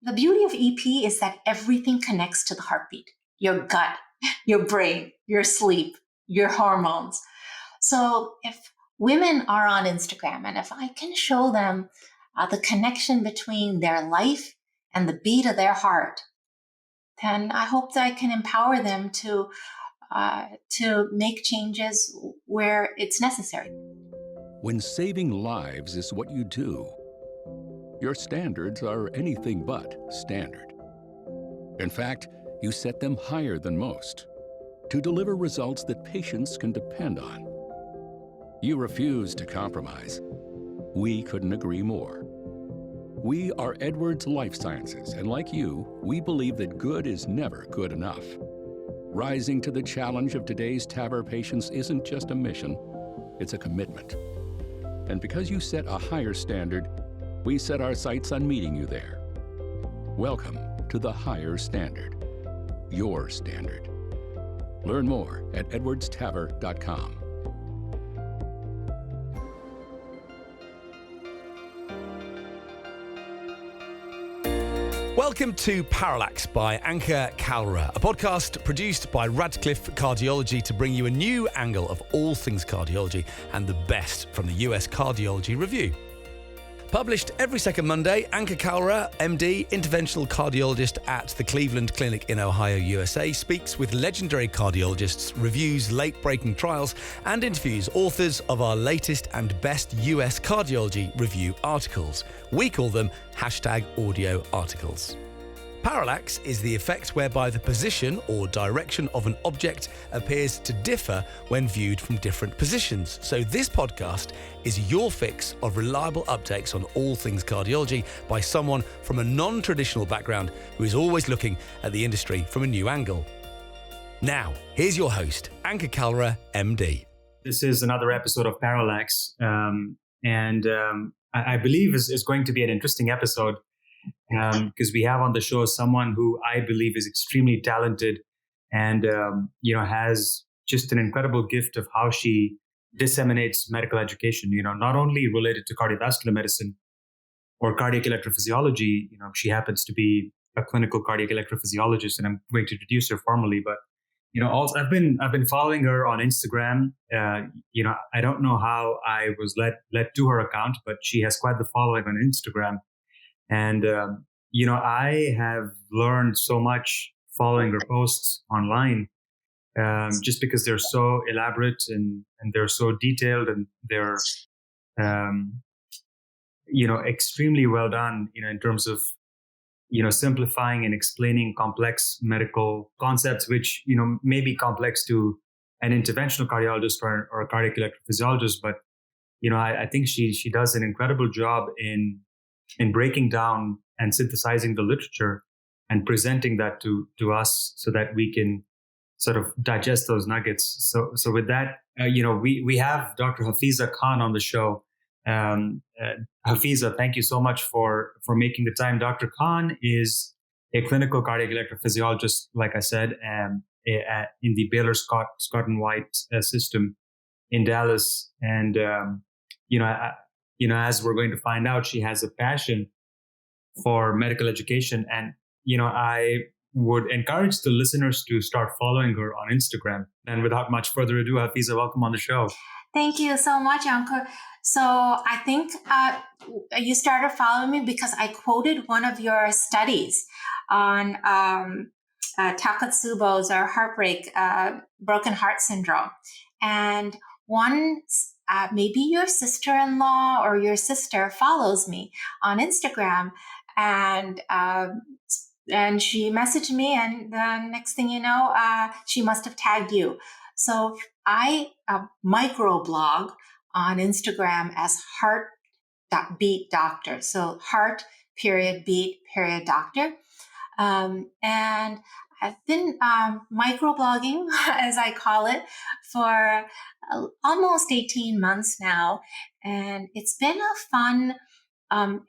The beauty of EP is that everything connects to the heartbeat, your gut, your brain, your sleep, your hormones. So if women are on Instagram and if I can show them the connection between their life and the beat of their heart, then I hope that I can empower them to make changes where it's necessary. When saving lives is what you do, your standards are anything but standard. In fact, you set them higher than most to deliver results that patients can depend on. You refuse to compromise. We couldn't agree more. We are Edwards Life Sciences, and like you, we believe that good is never good enough. Rising to the challenge of today's TAVR patients isn't just a mission, it's a commitment. And because you set a higher standard, we set our sights on meeting you there. Welcome to the higher standard, your standard. Learn more at edwardstavr.com. Welcome to Parallax by Ankur Kalra, a podcast produced by Radcliffe Cardiology to bring you a new angle of all things cardiology and the best from the US Cardiology Review. Published every second Monday, Ankur Kalra, MD, interventional cardiologist at the Cleveland Clinic in Ohio, USA, speaks with legendary cardiologists, reviews late-breaking trials, and interviews authors of our latest and best US Cardiology Review articles. We call them #audio articles. Parallax is the effect whereby the position or direction of an object appears to differ when viewed from different positions. So this podcast is your fix of reliable updates on all things cardiology by someone from a non-traditional background who is always looking at the industry from a new angle. Now, here's your host, Ankur Kalra, MD. This is another episode of Parallax, and I believe is going to be an interesting episode. Because we have on the show someone who I believe is extremely talented and, has just an incredible gift of how she disseminates medical education, not only related to cardiovascular medicine or cardiac electrophysiology. She happens to be a clinical cardiac electrophysiologist, and I'm going to introduce her formally. But, also I've been following her on Instagram. I don't know how I was led to her account, but she has quite the following on Instagram. And, I have learned so much following her posts online, just because they're so elaborate and they're so detailed and they're, extremely well done, in terms of, simplifying and explaining complex medical concepts, which, may be complex to an interventional cardiologist or a cardiac electrophysiologist. But, I think she does an incredible job in breaking down and synthesizing the literature and presenting that to us so that we can sort of digest those nuggets. So with that, we have Dr. Hafiza Khan on the show. Hafiza, thank you so much for making the time. Dr. Khan is a clinical cardiac electrophysiologist, like I said, in the Baylor Scott and White system in Dallas. And, as we're going to find out, she has a passion for medical education. And, I would encourage the listeners to start following her on Instagram. And without much further ado, Hafiza, welcome on the show. Thank you so much, Ankur. So I think you started following me because I quoted one of your studies on Takotsubo's or heartbreak, broken heart syndrome. And maybe your sister-in-law or your sister follows me on Instagram, and she messaged me, and the next thing you know, she must have tagged you. So I microblog on Instagram as heart.beat doctor. So heart.beat.doctor. And I've been microblogging, as I call it, for almost 18 months now. And it's been a fun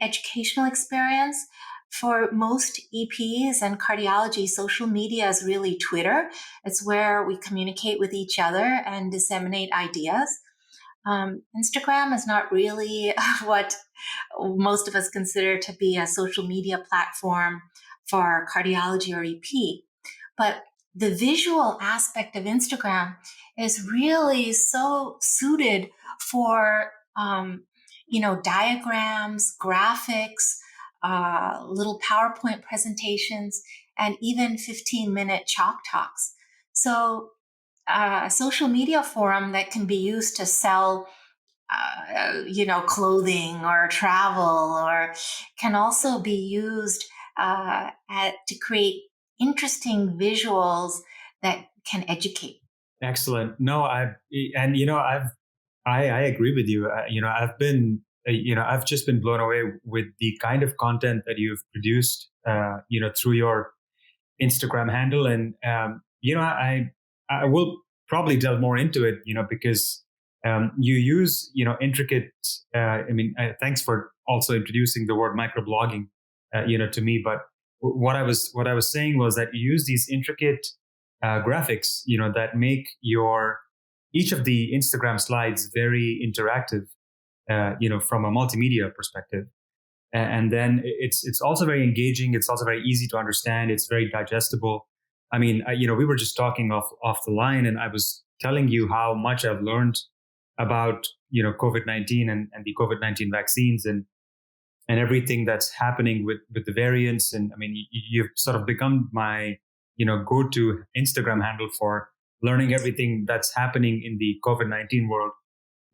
educational experience. For most EPs and cardiology, social media is really Twitter. It's where we communicate with each other and disseminate ideas. Instagram is not really what most of us consider to be a social media platform for cardiology or EP. But the visual aspect of Instagram is really so suited for, diagrams, graphics, little PowerPoint presentations, and even 15-minute chalk talks. So a social media forum that can be used to sell clothing or travel, or can also be used to create interesting visuals that can educate. Excellent. No, I agree with you. I've just been blown away with the kind of content that you've produced, through your Instagram handle. And, I will probably delve more into it, because you use, intricate, thanks for also introducing the word microblogging, to me. But what I was saying was that you use these intricate graphics, that make each of the Instagram slides very interactive, from a multimedia perspective. And then it's also very engaging. It's also very easy to understand. It's very digestible. We were just talking off the line, and I was telling you how much I've learned about, COVID-19 and the COVID-19 vaccines and everything that's happening with the variants. And you've sort of become my, go-to Instagram handle for learning everything that's happening in the COVID-19 world.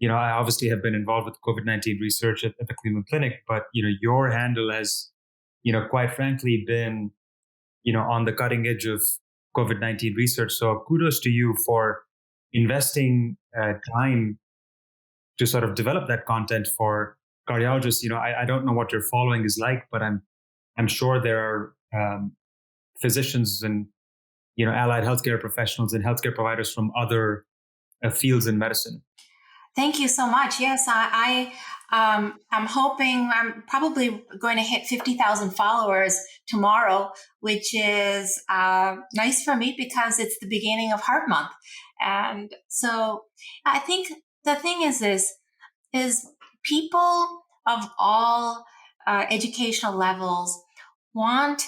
I obviously have been involved with COVID-19 research at the Cleveland Clinic, but, your handle has, quite frankly been, on the cutting edge of COVID-19 research. So kudos to you for investing time to sort of develop that content for cardiologists. I don't know what your following is like, but I'm sure there are physicians and, allied healthcare professionals and healthcare providers from other fields in medicine. Thank you so much. Yes, I'm hoping I'm probably going to hit 50,000 followers tomorrow, which is nice for me because it's the beginning of Heart Month. And so I think the thing is people of all educational levels want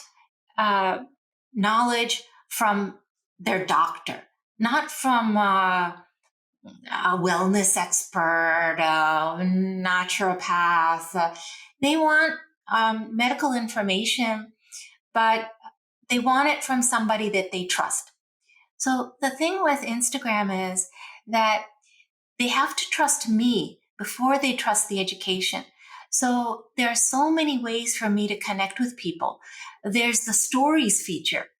knowledge from their doctor, not from a wellness expert, naturopath. They want medical information, but they want it from somebody that they trust. So the thing with Instagram is that they have to trust me before they trust the education. So there are so many ways for me to connect with people. There's the stories feature.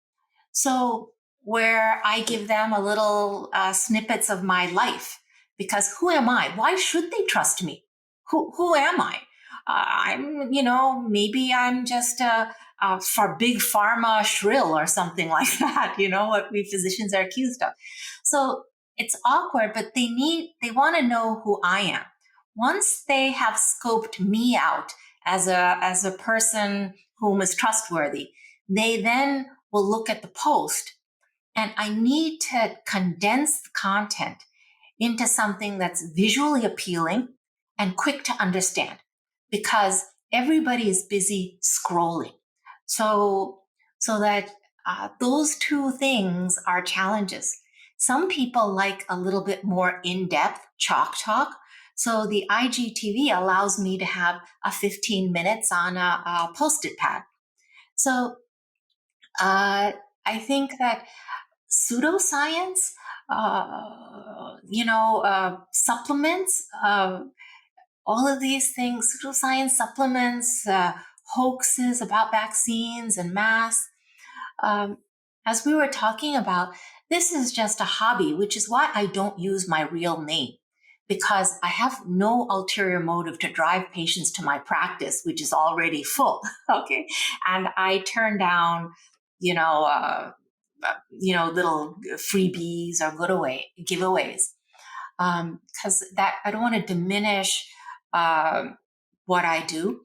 So where I give them a little snippets of my life, because who am I? Why should they trust me? Who am I? Maybe I'm just for big pharma shrill or something like that, what we physicians are accused of. So it's awkward, but they want to know who I am. Once they have scoped me out as a person whom is trustworthy, they then will look at the post, and I need to condense the content into something that's visually appealing and quick to understand, because everybody is busy scrolling. So that those two things are challenges. Some people like a little bit more in-depth chalk talk. So the IGTV allows me to have a 15 minutes on a Post-it pad. So I think that pseudoscience, supplements, all of these things, pseudoscience supplements, hoaxes about vaccines and masks. As we were talking about, this is just a hobby, which is why I don't use my real name, because I have no ulterior motive to drive patients to my practice, which is already full. Okay. And I turn down, little freebies or giveaways. Because I don't want to diminish what I do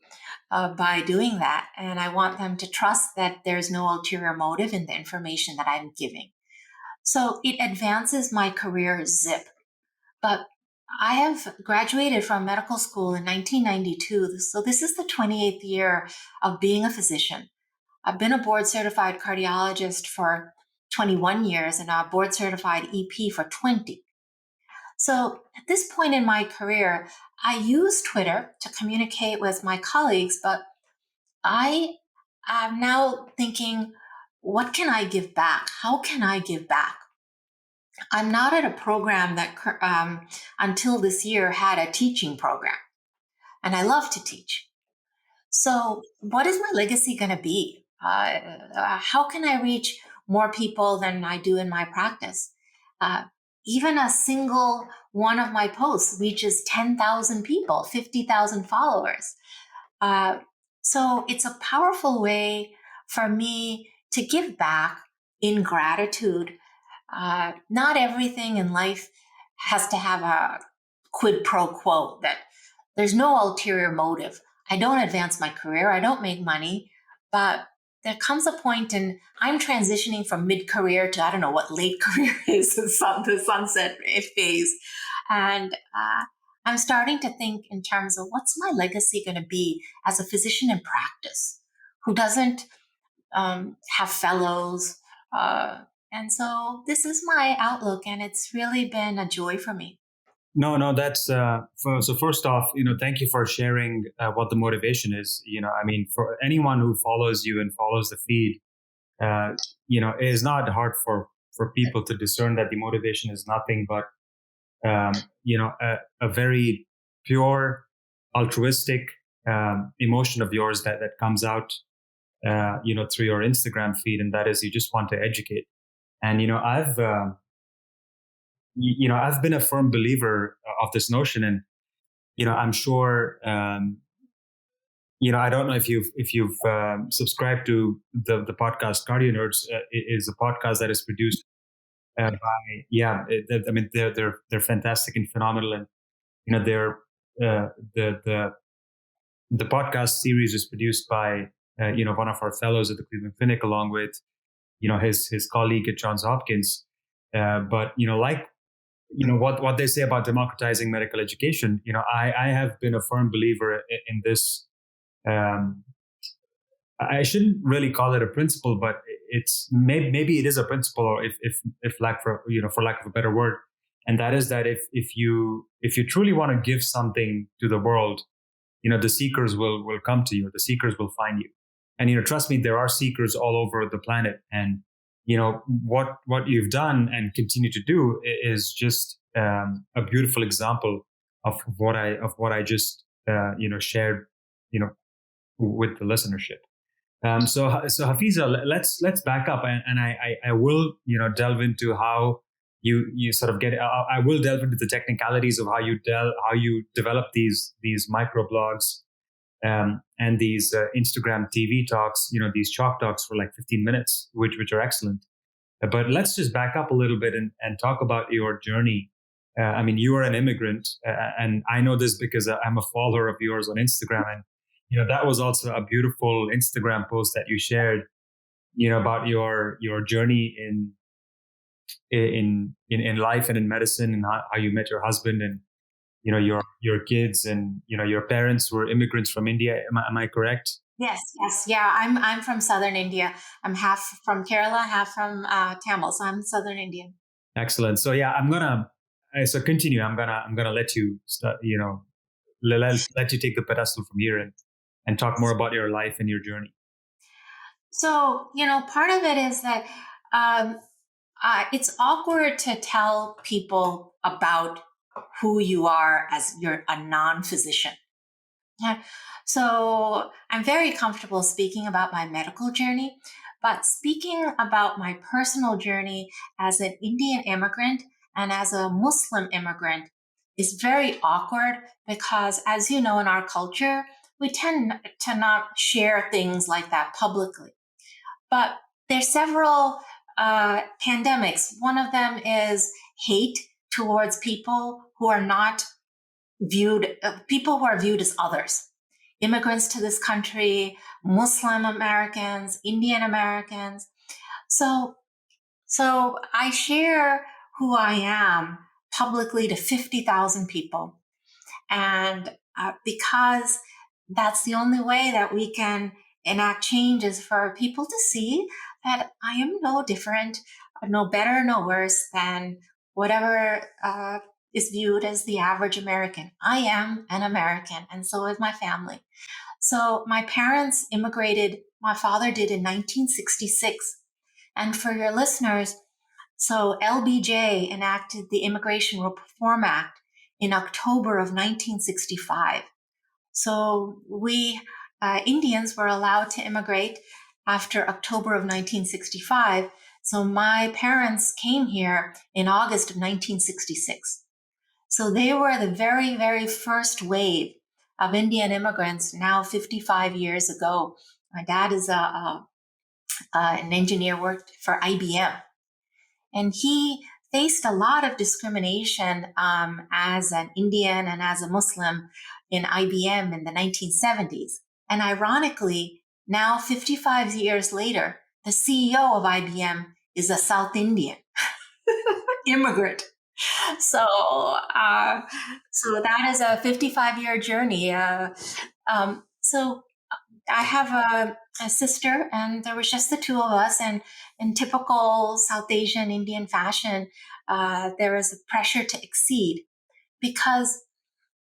by doing that. And I want them to trust that there's no ulterior motive in the information that I'm giving. So it advances my career zip. But I have graduated from medical school in 1992. So this is the 28th year of being a physician. I've been a board certified cardiologist for 21 years and a board certified EP for 20. So at this point in my career, I use Twitter to communicate with my colleagues, but I am now thinking, what can I give back? How can I give back? I'm not at a program that until this year had a teaching program, and I love to teach. So, what is my legacy going to be? How can I reach more people than I do in my practice? Uh, Even a single one of my posts reaches 10,000 people, 50,000 followers. Uh, so, it's a powerful way for me to give back in gratitude. Not everything in life has to have a quid pro quo, that there's no ulterior motive. I don't advance my career, I don't make money, but there comes a point, and I'm transitioning from mid-career to, I don't know what late career is, the sunset phase. And I'm starting to think in terms of what's my legacy going to be as a physician in practice who doesn't have fellows. And so this is my outlook, and it's really been a joy for me. No, that's so. First off, thank you for sharing what the motivation is. I mean, for anyone who follows you and follows the feed, it is not hard for people to discern that the motivation is nothing but, a very pure, altruistic emotion of yours that comes out, through your Instagram feed, and that is you just want to educate. And I've been a firm believer of this notion, and I'm sure I don't know if you've subscribed to the podcast Cardio Nerds. It is a podcast that is produced by I mean they're fantastic and phenomenal, and they're the podcast series is produced by one of our fellows at the Cleveland Clinic, along with his colleague at Johns Hopkins. But like what they say about democratizing medical education, I have been a firm believer in this. I shouldn't really call it a principle, but it's maybe it is a principle, or if lack for lack of a better word, and that is that if you truly want to give something to the world, the seekers will come to you, the seekers will find you, and trust me, there are seekers all over the planet, and what you've done and continue to do is just a beautiful example of what I just shared with the listenership. So Hafiza, let's back up, and I will delve into how you sort of get. I will delve into the technicalities of how you develop these microblogs and these Instagram TV talks, these chalk talks for like 15 minutes, which are excellent. But let's just back up a little bit and talk about your journey. I mean, you are an immigrant, and I know this because I'm a follower of yours on Instagram, and that was also a beautiful Instagram post that you shared, about your journey in life and in medicine, and how you met your husband, and your kids, and your parents were immigrants from India. Am I correct? Yes, yeah. I'm from southern India. I'm half from Kerala, half from Tamil, so I'm southern Indian. Excellent. So yeah, so continue. I'm gonna let you start. Let you take the pedestal from here and talk more about your life and your journey. So part of it is that it's awkward to tell people about who you are as you're a non-physician. Yeah. So I'm very comfortable speaking about my medical journey, but speaking about my personal journey as an Indian immigrant and as a Muslim immigrant is very awkward because, as you know, in our culture, we tend to not share things like that publicly. But there's several pandemics. One of them is hate towards people who are not viewed as others, immigrants to this country, Muslim Americans, Indian Americans. So I share who I am publicly to 50,000 people. And because that's the only way that we can enact change is for people to see that I am no different, no better, no worse than whatever is viewed as the average American. I am an American, and so is my family. So my parents immigrated, my father did in 1966. And for your listeners, so LBJ enacted the Immigration Reform Act in October of 1965. So we Indians were allowed to immigrate after October of 1965. So my parents came here in August of 1966. So they were the very, very first wave of Indian immigrants now 55 years ago. My dad is an engineer, worked for IBM. And he faced a lot of discrimination as an Indian and as a Muslim in IBM in the 1970s. And ironically, now 55 years later, the CEO of IBM is a South Indian immigrant. So, so that is a 55-year journey. So I have a sister, and there was just the two of us. And in typical South Asian Indian fashion, there is a pressure to exceed, because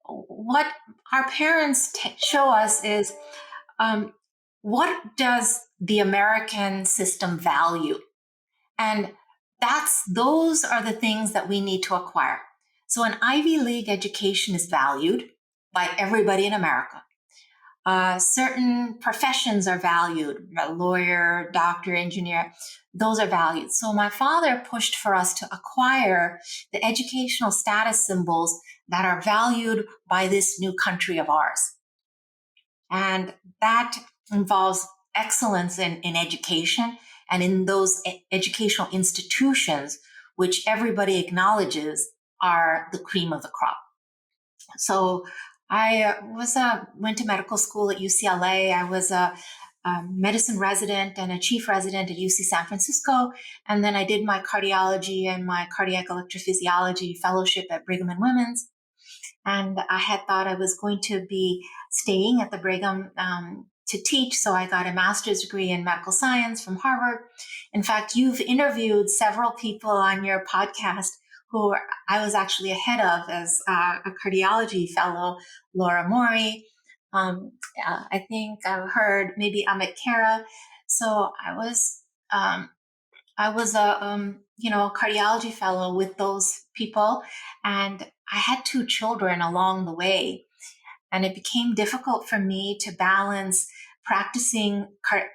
what our parents show us is what does the American system value? And those are the things that we need to acquire. So an Ivy League education is valued by everybody in America. Certain professions are valued, a lawyer, doctor, engineer, those are valued. So my father pushed for us to acquire the educational status symbols that are valued by this new country of ours. And that involves excellence in education and in those educational institutions, which everybody acknowledges are the cream of the crop. So I went to medical school at UCLA. I was a medicine resident and a chief resident at UC San Francisco. And then I did my cardiology and my cardiac electrophysiology fellowship at Brigham and Women's. And I had thought I was going to be staying at the Brigham to teach. So I got a master's degree in medical science from Harvard. In fact, you've interviewed several people on your podcast who I was actually ahead of as a cardiology fellow, Laura Mori. I think I've heard maybe Amit Kara. So I was a cardiology fellow with those people, and I had two children along the way, and it became difficult for me to balance practicing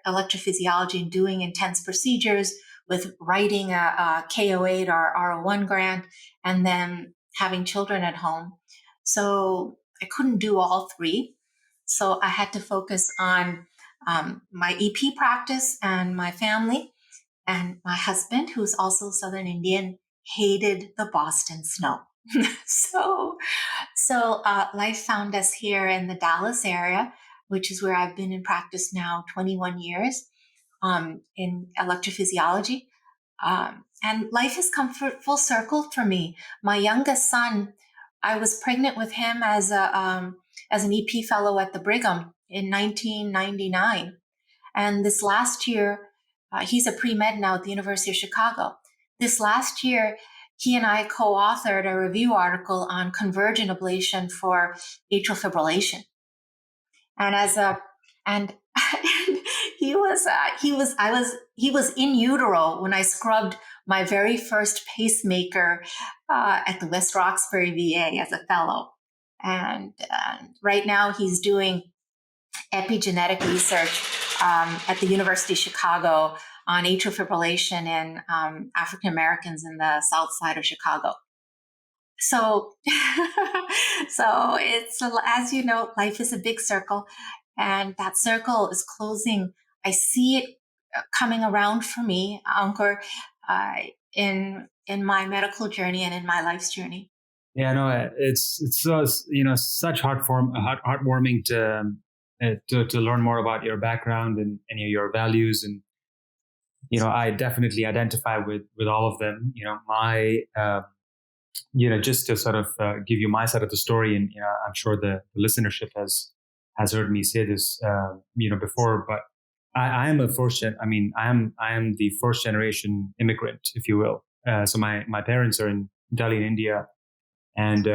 electrophysiology and doing intense procedures with writing a KO8 or R01 grant and then having children at home. So I couldn't do all three. So I had to focus on my EP practice and my family. And my husband, who's also Southern Indian, hated the Boston snow. So life found us here in the Dallas area, which is where I've been in practice now 21 years in electrophysiology. And life has come full circle for me. My youngest son, I was pregnant with him as an EP fellow at the Brigham in 1999. And this last year, he's a pre-med now at the University of Chicago. This last year, he and I co-authored a review article on convergent ablation for atrial fibrillation. And he was in utero when I scrubbed my very first pacemaker at the West Roxbury VA as a fellow. And right now he's doing epigenetic research at the University of Chicago on atrial fibrillation in African Americans in the South Side of Chicago. So, so it's, as you know, life is a big circle, and that circle is closing. I see it coming around for me, Ankur, in my medical journey and in my life's journey. Yeah, no, it's so, such heartwarming to learn more about your background and your values, and I definitely identify with all of them. just to sort of give you my side of the story, and I'm sure the listenership has heard me say this, before, but I am a I am the first generation immigrant, if you will. So my parents are in Delhi, in India, and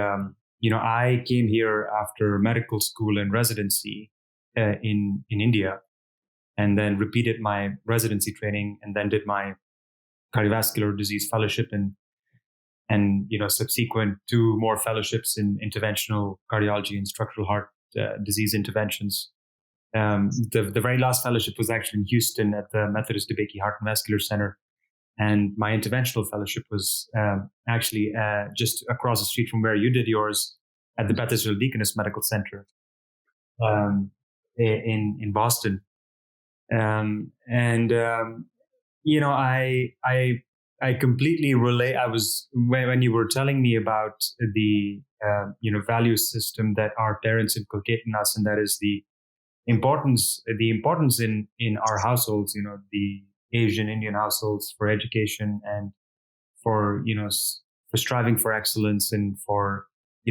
I came here after medical school and residency in India, and then repeated my residency training, and then did my cardiovascular disease fellowship and subsequent 2 more fellowships in interventional cardiology and structural heart disease interventions. The very last fellowship was actually in Houston at the Methodist DeBakey Heart and Vascular Center, and my interventional fellowship was actually just across the street from where you did yours at the Bethesda Deaconess Medical Center in Boston. I completely relate. I was when you were telling me about the value system that our parents inculcate in us, and that is the importance in our households, the Asian Indian households, for education and for for striving for excellence and for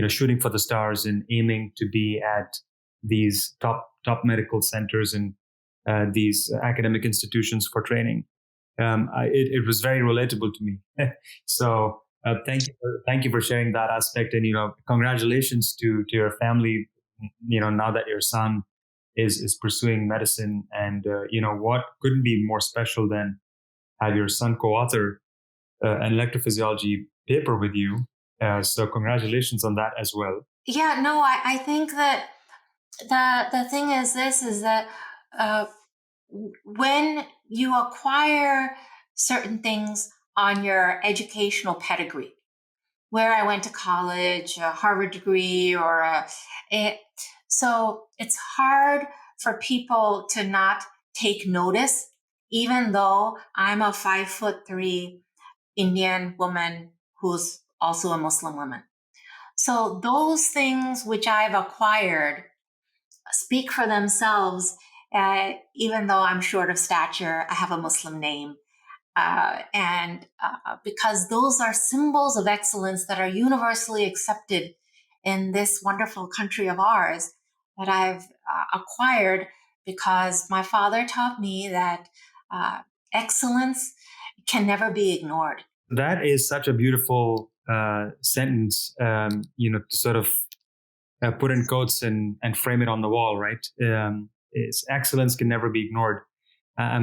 shooting for the stars and aiming to be at these top medical centers and these academic institutions for training. It was very relatable to me. So thank you for sharing that aspect, and congratulations to your family. Now that your son is pursuing medicine, and what couldn't be more special than have your son co-author an electrophysiology paper with you. So congratulations on that as well. Yeah, no, I think that the thing is that when you acquire certain things on your educational pedigree, where I went to college, a Harvard degree, so it's hard for people to not take notice, even though I'm a 5'3" Indian woman who's also a Muslim woman. So those things which I've acquired speak for themselves. Even though I'm short of stature, I have a Muslim name. Because those are symbols of excellence that are universally accepted in this wonderful country of ours, that I've acquired because my father taught me that excellence can never be ignored. That is such a beautiful sentence, to sort of put in quotes and frame it on the wall, right? Excellence can never be ignored. I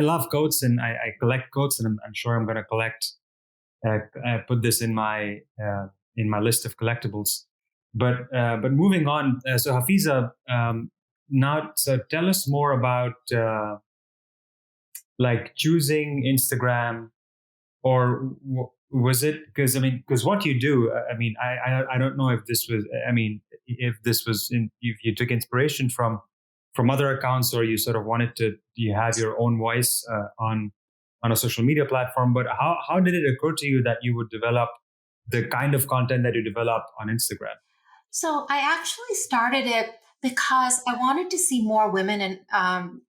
love quotes, and I collect quotes, and I'm sure I'm going to collect. Put this in my list of collectibles. But moving on. So Hafiza, now, so tell us more about like choosing Instagram, or was it because what you do? I don't know if this was. If you took inspiration from other accounts, or you sort of wanted to, you have your own voice on a social media platform. But how did it occur to you that you would develop the kind of content that you develop on Instagram? So I actually started it because I wanted to see more women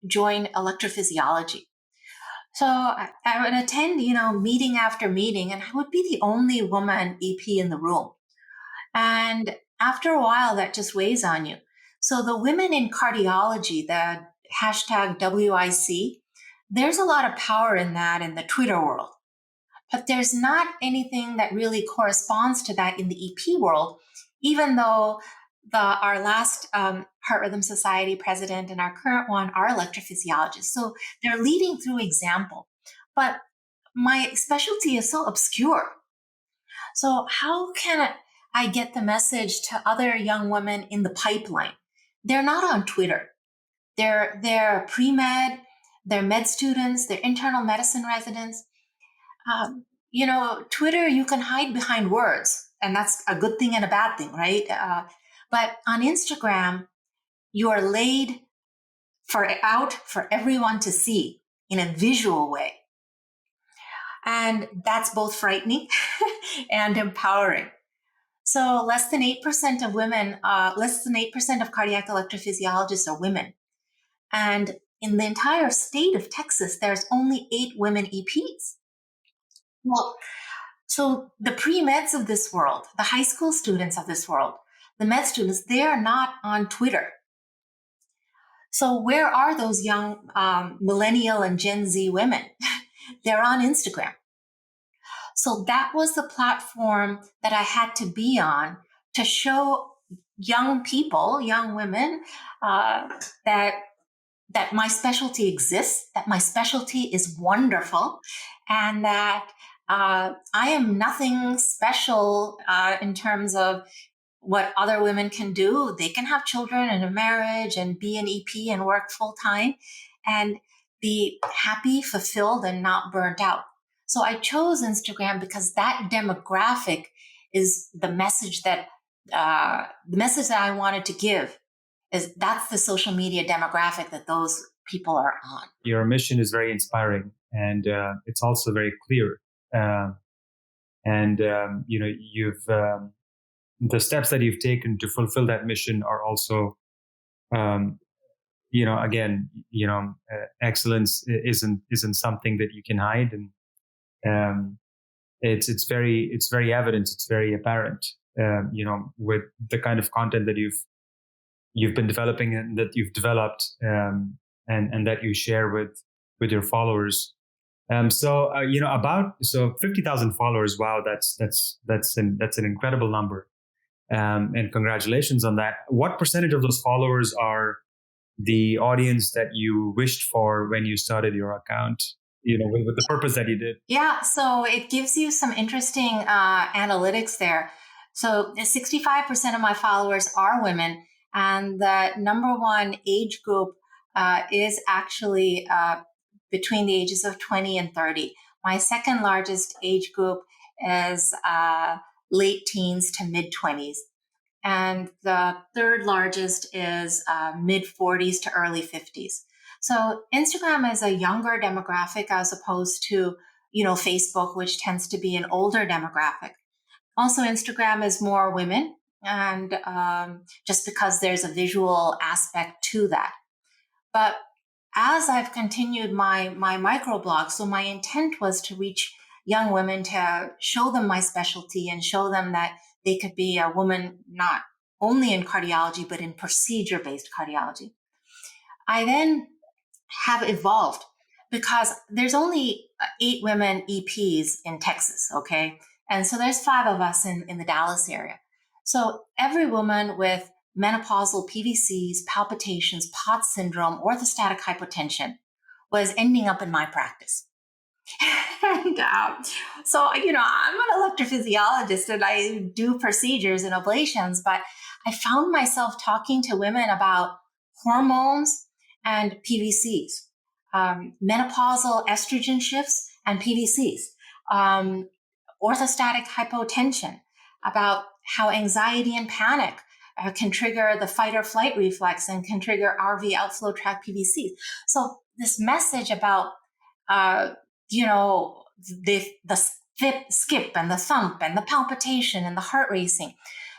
join electrophysiology. So I would attend, meeting after meeting, and I would be the only woman EP in the room. And after a while, that just weighs on you. So the women in cardiology, the hashtag WIC, there's a lot of power in that in the Twitter world. But there's not anything that really corresponds to that in the EP world, even though our last Heart Rhythm Society president and our current one are electrophysiologists. So they're leading through example. But my specialty is so obscure. So how can I get the message to other young women in the pipeline? They're not on Twitter. They're pre-med, they're med students, they're internal medicine residents. Twitter, you can hide behind words, and that's a good thing and a bad thing, right? But on Instagram, you are laid out for everyone to see in a visual way. And that's both frightening and empowering. So less than 8% of women, less than 8% of cardiac electrophysiologists are women. And in the entire state of Texas, there's only 8 women EPs. Well, So the pre-meds of this world, the high school students of this world, the med students, they are not on Twitter. So where are those young millennial and Gen Z women? They're on Instagram. So that was the platform that I had to be on to show young people, young women, that my specialty exists, that my specialty is wonderful, and that I am nothing special in terms of what other women can do. They can have children and a marriage and be an EP and work full time and be happy, fulfilled, and not burnt out. So I chose Instagram because that demographic is the message that I wanted to give. Is that's the social media demographic that those people are on. Your mission is very inspiring, and it's also very clear. You've the steps that you've taken to fulfill that mission are also, excellence isn't something that you can hide, and it's very evident, it's very apparent, with the kind of content that you've been developing and that you've developed, and that you share with your followers. So 50,000 followers. Wow, that's an incredible number. And congratulations on that. What percentage of those followers are the audience that you wished for when you started your account? With the purpose that you did. Yeah, so it gives you some interesting analytics there. So 65% of my followers are women, and the number one age group is actually between the ages of 20 and 30. My second largest age group is late teens to mid 20s. And the third largest is mid 40s to early 50s. So Instagram is a younger demographic as opposed to, Facebook, which tends to be an older demographic. Also, Instagram is more women, and just because there's a visual aspect to that. But as I've continued my microblog, so my intent was to reach young women, to show them my specialty and show them that they could be a woman not only in cardiology, but in procedure-based cardiology. I then have evolved because there's only 8 women EPs in Texas, okay? And so there's 5 of us in the Dallas area. So every woman with menopausal PVCs, palpitations, POTS syndrome, orthostatic hypotension was ending up in my practice. And so, I'm an electrophysiologist and I do procedures and ablations, but I found myself talking to women about hormones and PVCs, menopausal estrogen shifts and PVCs, orthostatic hypotension, about how anxiety and panic can trigger the fight or flight reflex and can trigger RV outflow tract PVCs. So this message about, the skip and the thump and the palpitation and the heart racing.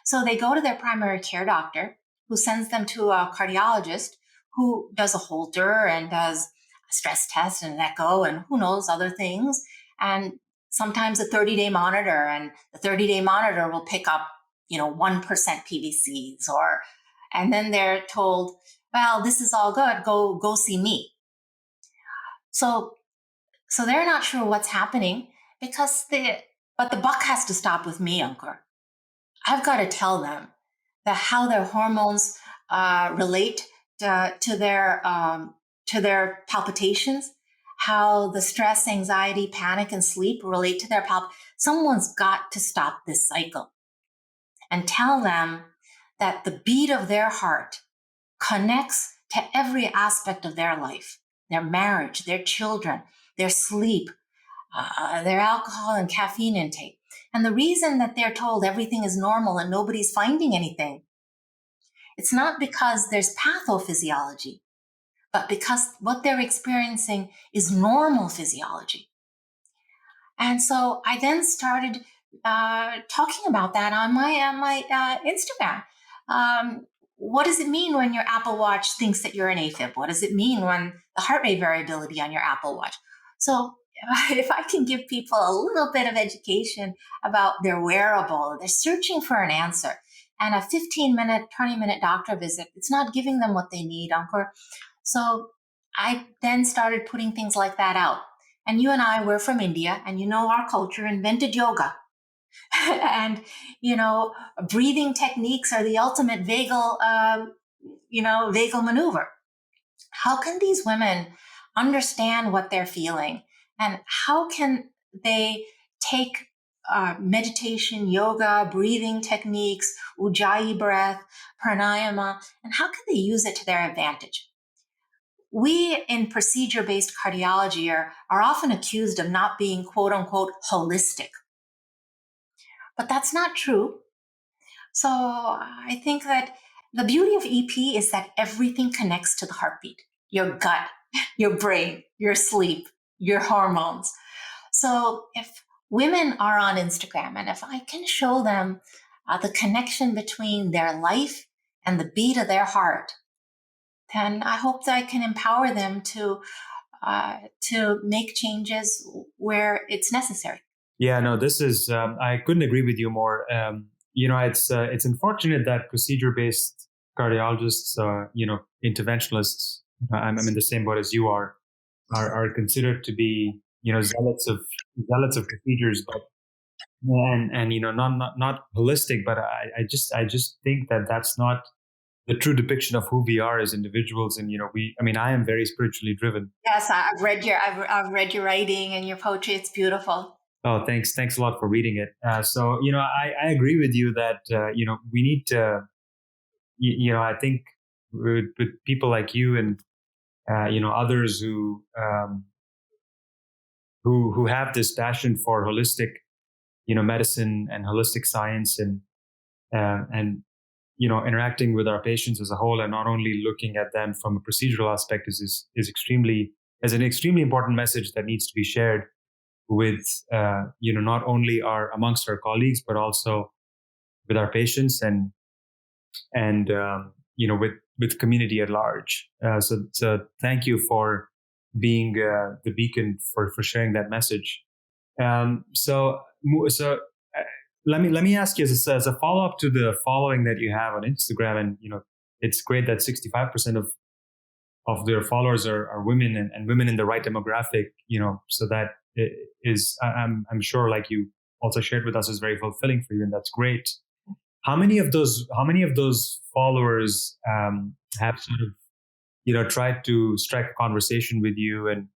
So they go to their primary care doctor, who sends them to a cardiologist who does a Holter and does a stress test and an echo and who knows other things. And sometimes a 30-day monitor, and the 30-day monitor will pick up, 1% PVCs, and then they're told, well, this is all good. Go see me. So they're not sure what's happening but the buck has to stop with me, Ankur. I've got to tell them how their hormones relate to their palpitations, how the stress, anxiety, panic, and sleep relate to their Someone's got to stop this cycle and tell them that the beat of their heart connects to every aspect of their life, their marriage, their children, their sleep, their alcohol and caffeine intake. And the reason that they're told everything is normal and nobody's finding anything, it's not because there's pathophysiology, but because what they're experiencing is normal physiology. And so I then started talking about that on my Instagram. What does it mean when your Apple Watch thinks that you're an AFib? What does it mean when the heart rate variability on your Apple Watch? So if I can give people a little bit of education about their wearable, they're searching for an answer. And a 15-minute, 20-minute doctor visit, it's not giving them what they need, Ankur. So I then started putting things like that out. And you and I were from India, and you know our culture invented yoga. And, breathing techniques are the ultimate vagal, vagal maneuver. How can these women understand what they're feeling? And how can they take meditation, yoga, breathing techniques, ujjayi breath, pranayama, and how can they use it to their advantage? We in procedure-based cardiology are often accused of not being quote unquote holistic, but that's not true. So I think that the beauty of EP is that everything connects to the heartbeat, your gut, your brain, your sleep, your hormones. So if women are on Instagram and if I can show them the connection between their life and the beat of their heart, then I hope that I can empower them to make changes where it's necessary. Yeah, no, this is, I couldn't agree with you more. It's unfortunate that procedure-based cardiologists, interventionalists, I'm in the same boat as you are considered to be, zealots of procedures, but not holistic. But I just think that that's not the true depiction of who we are as individuals. And I am very spiritually driven. Yes, I've read your writing and your poetry. It's beautiful. Oh, thanks a lot for reading it. So I agree with you that we need to, I think with people like you and others who have this passion for holistic medicine and holistic science and interacting with our patients as a whole, and not only looking at them from a procedural aspect is an extremely important message that needs to be shared with not only amongst our colleagues, but also with our patients and with community at large. So thank you for being the beacon for sharing that message. So let me ask you as a follow up to the following that you have on Instagram, and it's great that 65% of their followers are women and women in the right demographic. So that is, I'm sure, like you also shared with us, is very fulfilling for you, and that's great. How many of those followers have sort of tried to strike a conversation with you? And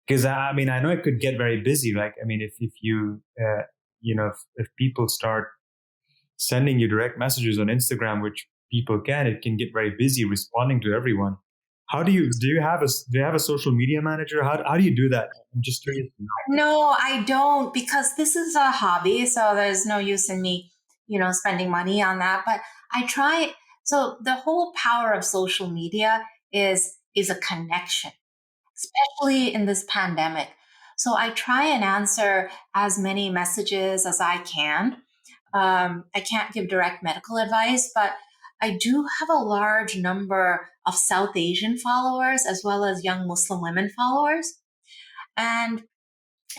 because I know it could get very busy. Like, if you if people start sending you direct messages on Instagram, which people it can get very busy responding to everyone. How do you have a social media manager? How do you do that? I'm just curious. No, I don't, because this is a hobby. So there's no use in me, spending money on that. But I try. So the whole power of social media is a connection, especially in this pandemic. So I try and answer as many messages as I can. I can't give direct medical advice, but I do have a large number of South Asian followers as well as young Muslim women followers. And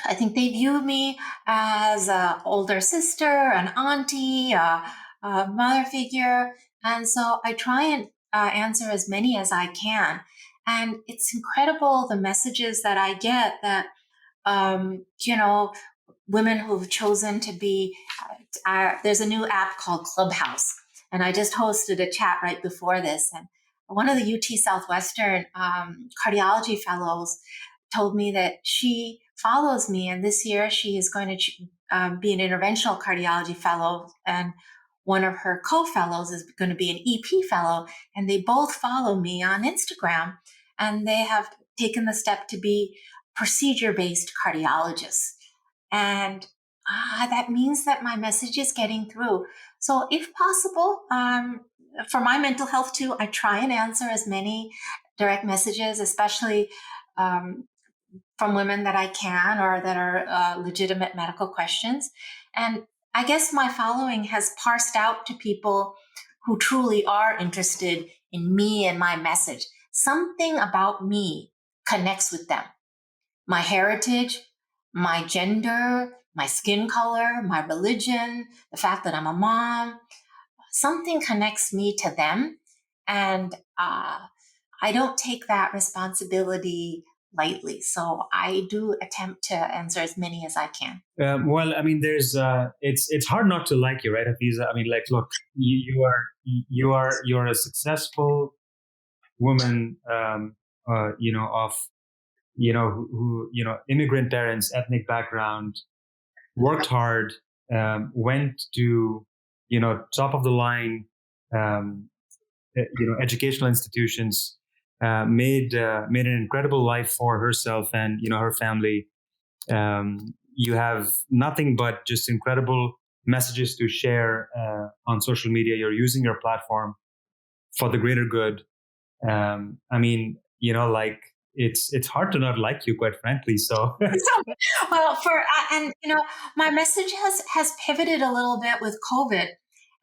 I think they view me as an older sister, an auntie, a mother figure. And so I try and answer as many as I can. And it's incredible the messages that I get that, women who've chosen to be, there's a new app called Clubhouse. And I just hosted a chat right before this. And one of the UT Southwestern cardiology fellows told me that she follows me. And this year she is going to be an interventional cardiology fellow. And one of her co-fellows is going to be an EP fellow. And they both follow me on Instagram. And they have taken the step to be procedure-based cardiologists. And that means that my message is getting through. So if possible, for my mental health too, I try and answer as many direct messages, especially from women that I can, or that are legitimate medical questions. And I guess my following has parsed out to people who truly are interested in me and my message. Something about me connects with them. My heritage, my gender, my skin color, my religion, the fact that I'm a mom. Something connects me to them. And I don't take that responsibility lightly. So I do attempt to answer as many as I can. Well, I mean, there's it's hard not to like you, right, Hafiza? I mean, like, look, you're a successful woman, of who immigrant parents, ethnic background, worked hard, went to top of the line, um, educational institutions, made an incredible life for herself and her family. You have nothing but just incredible messages to share on social media. You're using your platform for the greater good. I mean, like it's hard to not like you, quite frankly. So Well, and my message has pivoted a little bit with COVID,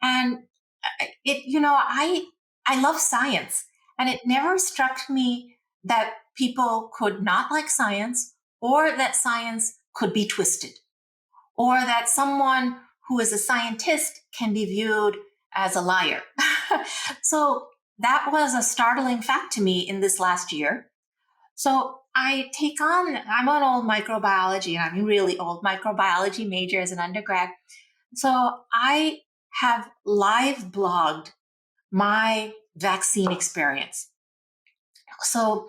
and I love science, and it never struck me that people could not like science, or that science could be twisted, or that someone who is a scientist can be viewed as a liar. So that was a startling fact to me in this last year. So I'm an old microbiology, and I'm a really old microbiology major as an undergrad. So I have live blogged my vaccine experience. So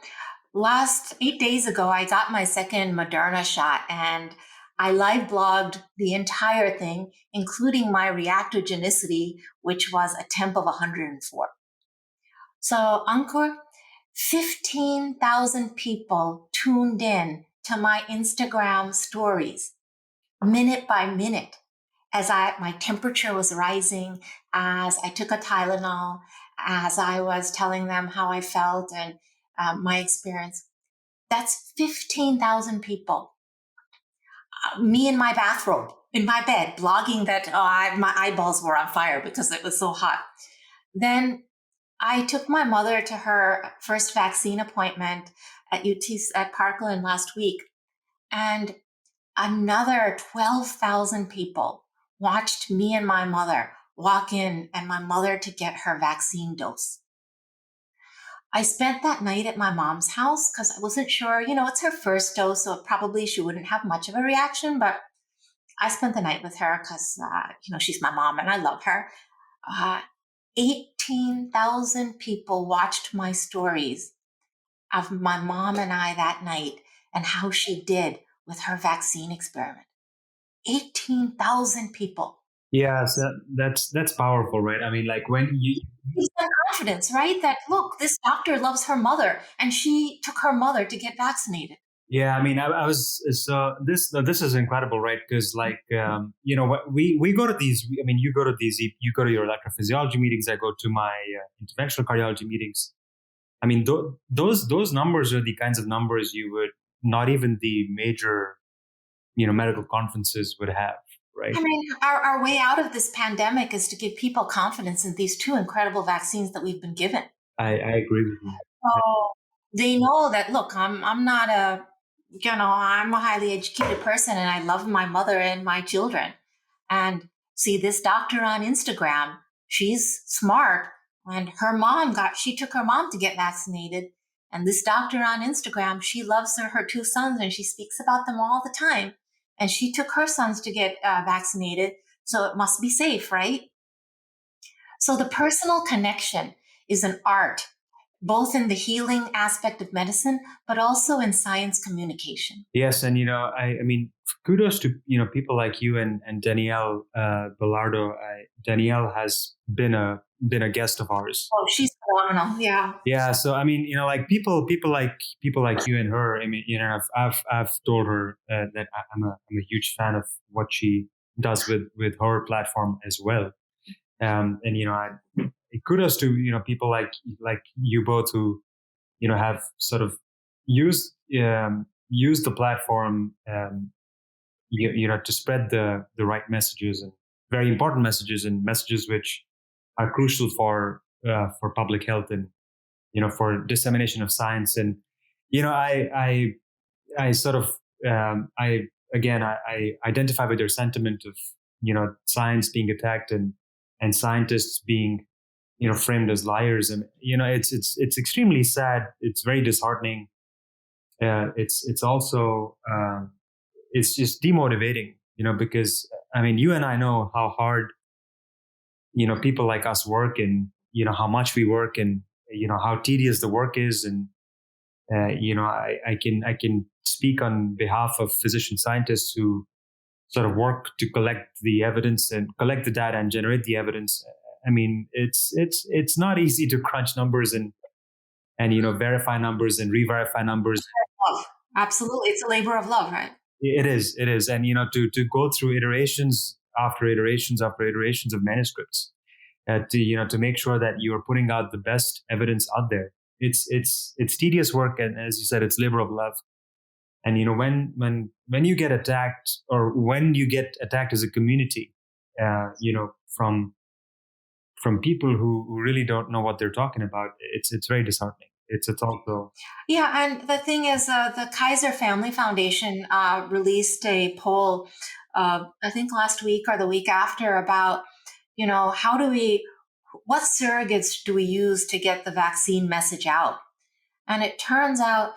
last 8 days ago, I got my second Moderna shot, and I live blogged the entire thing, including my reactogenicity, which was a temp of 104. So Ankur, 15,000 people tuned in to my Instagram stories, minute by minute, as my temperature was rising, as I took a Tylenol, as I was telling them how I felt and my experience. That's 15,000 people. Me in my bathrobe, in my bed, blogging that my eyeballs were on fire because it was so hot. Then I took my mother to her first vaccine appointment at at Parkland last week, and another 12,000 people watched me and my mother walk in and my mother to get her vaccine dose. I spent that night at my mom's house because I wasn't sure, it's her first dose, so probably she wouldn't have much of a reaction, but I spent the night with her because, she's my mom and I love her. 18,000 people watched my stories of my mom and I that night and how she did with her vaccine experiment. 18,000 people. yeah, so that's powerful, right? I mean, like when you It's the confidence, right? That look, this doctor loves her mother and she took her mother to get vaccinated. Yeah, I mean, I was so this is incredible, right? Because like we go to these. I mean, you go to these. You go to your electrophysiology meetings. I go to my interventional cardiology meetings. I mean, those numbers are the kinds of numbers you would not even the major medical conferences would have, right? I mean, our way out of this pandemic is to give people confidence in these two incredible vaccines that we've been given. I agree with you. So they know that, look, I'm not I'm a highly educated person and I love my mother and my children. And see this doctor on Instagram, she's smart, and she took her mom to get vaccinated. And this doctor on Instagram, she loves her two sons and she speaks about them all the time. And she took her sons to get vaccinated. So it must be safe, right? So the personal connection is an art, both in the healing aspect of medicine, but also in science communication. Yes, and I mean, kudos to people like you and Danielle Bellardo. Danielle has been a guest of ours. Oh, she's phenomenal. Yeah. Yeah, so I mean, like people like you and her. I mean, I've told her that I'm a huge fan of what she does with her platform as well. And kudos to people like you both who have sort of used used the platform to spread the right messages, and very important messages, and messages which are crucial for public health and for dissemination of science. And I sort of again, I identify with your sentiment of, science being attacked and scientists being, framed as liars. And, it's extremely sad. It's very disheartening. It's also, it's just demotivating, because I mean, you and I know how hard, people like us work, and, how much we work, and, how tedious the work is. And, I can speak on behalf of physician scientists who sort of work to collect the evidence and collect the data and generate the evidence. I mean, it's not easy to crunch numbers and verify numbers and re-verify numbers. Love. Absolutely. It's a labor of love, right? It is. And, to go through iterations after iterations after iterations of manuscripts, to make sure that you are putting out the best evidence out there. It's tedious work. And as you said, it's labor of love. And, when you get attacked, or when you get attacked as a community, from people who really don't know what they're talking about, it's very disheartening. It's also. Yeah, and the thing is, the Kaiser Family Foundation released a poll, I think last week or the week after, about, what surrogates do we use to get the vaccine message out? And it turns out,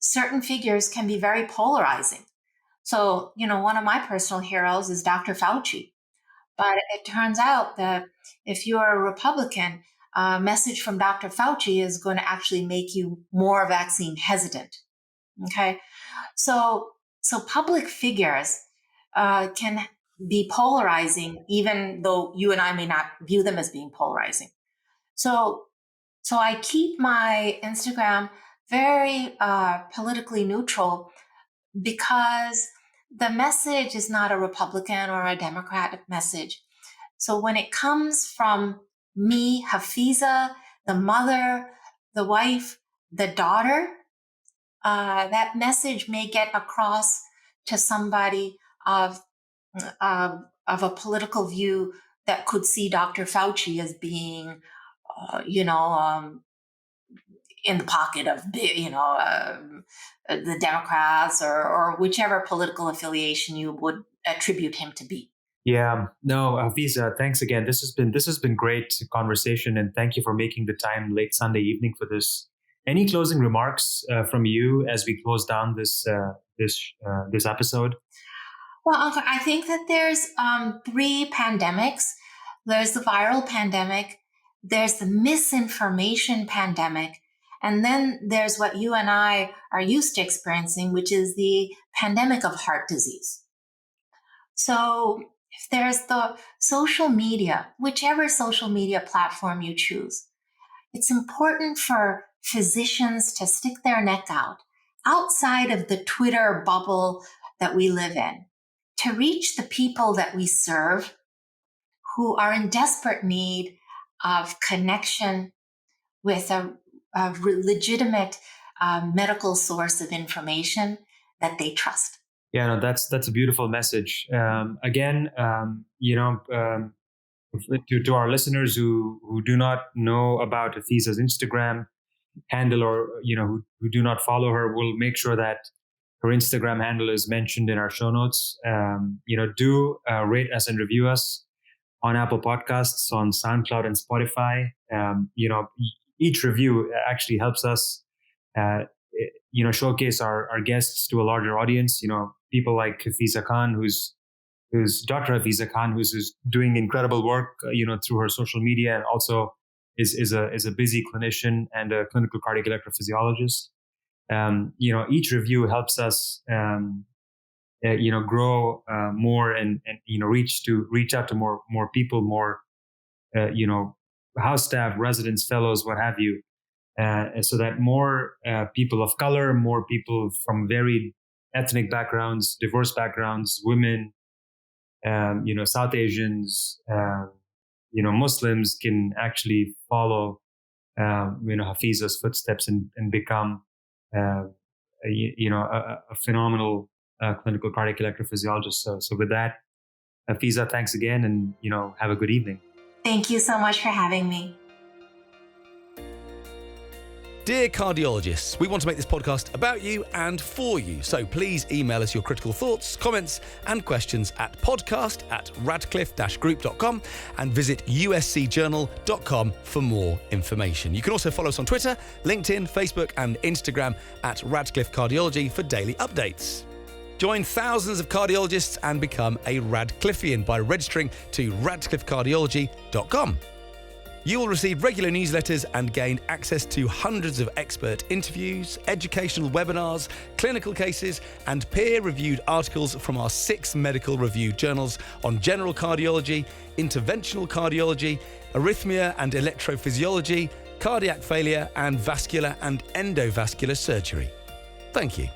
certain figures can be very polarizing. So, one of my personal heroes is Dr. Fauci. But it turns out that if you're a Republican, a message from Dr. Fauci is going to actually make you more vaccine hesitant. Okay. So public figures can be polarizing, even though you and I may not view them as being polarizing. So I keep my Instagram very politically neutral, because the message is not a Republican or a Democratic message. So when it comes from me, Hafiza, the mother, the wife, the daughter, that message may get across to somebody of a political view that could see Dr. Fauci as being, in the pocket of, the Democrats or whichever political affiliation you would attribute him to be. Yeah, no, Hafiza, thanks again. This has been great conversation, and thank you for making the time late Sunday evening for this. Any closing remarks from you as we close down this episode? Well, Ankur, I think that there's 3 pandemics. There's the viral pandemic, there's the misinformation pandemic, and then there's what you and I are used to experiencing, which is the pandemic of heart disease. So if there's the social media, whichever social media platform you choose, it's important for physicians to stick their neck out outside of the Twitter bubble that we live in, to reach the people that we serve who are in desperate need of connection with a legitimate medical source of information that they trust. Yeah, no, that's a beautiful message. Again, to our listeners who do not know about Hafiza's Instagram handle, or who do not follow her, we'll make sure that her Instagram handle is mentioned in our show notes. Do rate us and review us on Apple Podcasts, on SoundCloud and Spotify. Each review actually helps us, showcase our guests to a larger audience. People like Hafiza Khan, who's Dr. Hafiza Khan, who's doing incredible work, through her social media, and also is a busy clinician and a clinical cardiac electrophysiologist. Each review helps us, grow more and reach out to more people, more, house staff, residents, fellows, what have you, so that more people of color, more people from varied ethnic backgrounds, diverse backgrounds, women, South Asians, Muslims can actually follow, Hafiza's footsteps and become, a phenomenal clinical cardiac electrophysiologist. So with that, Hafiza, thanks again, and have a good evening. Thank you so much for having me. Dear cardiologists, we want to make this podcast about you and for you. So please email us your critical thoughts, comments and questions at podcast@radcliffe-group.com and visit uscjournal.com for more information. You can also follow us on Twitter, LinkedIn, Facebook and Instagram at Radcliffe Cardiology for daily updates. Join thousands of cardiologists and become a Radcliffean by registering to radcliffecardiology.com. You will receive regular newsletters and gain access to hundreds of expert interviews, educational webinars, clinical cases, and peer-reviewed articles from our 6 medical review journals on general cardiology, interventional cardiology, arrhythmia and electrophysiology, cardiac failure, and vascular and endovascular surgery. Thank you.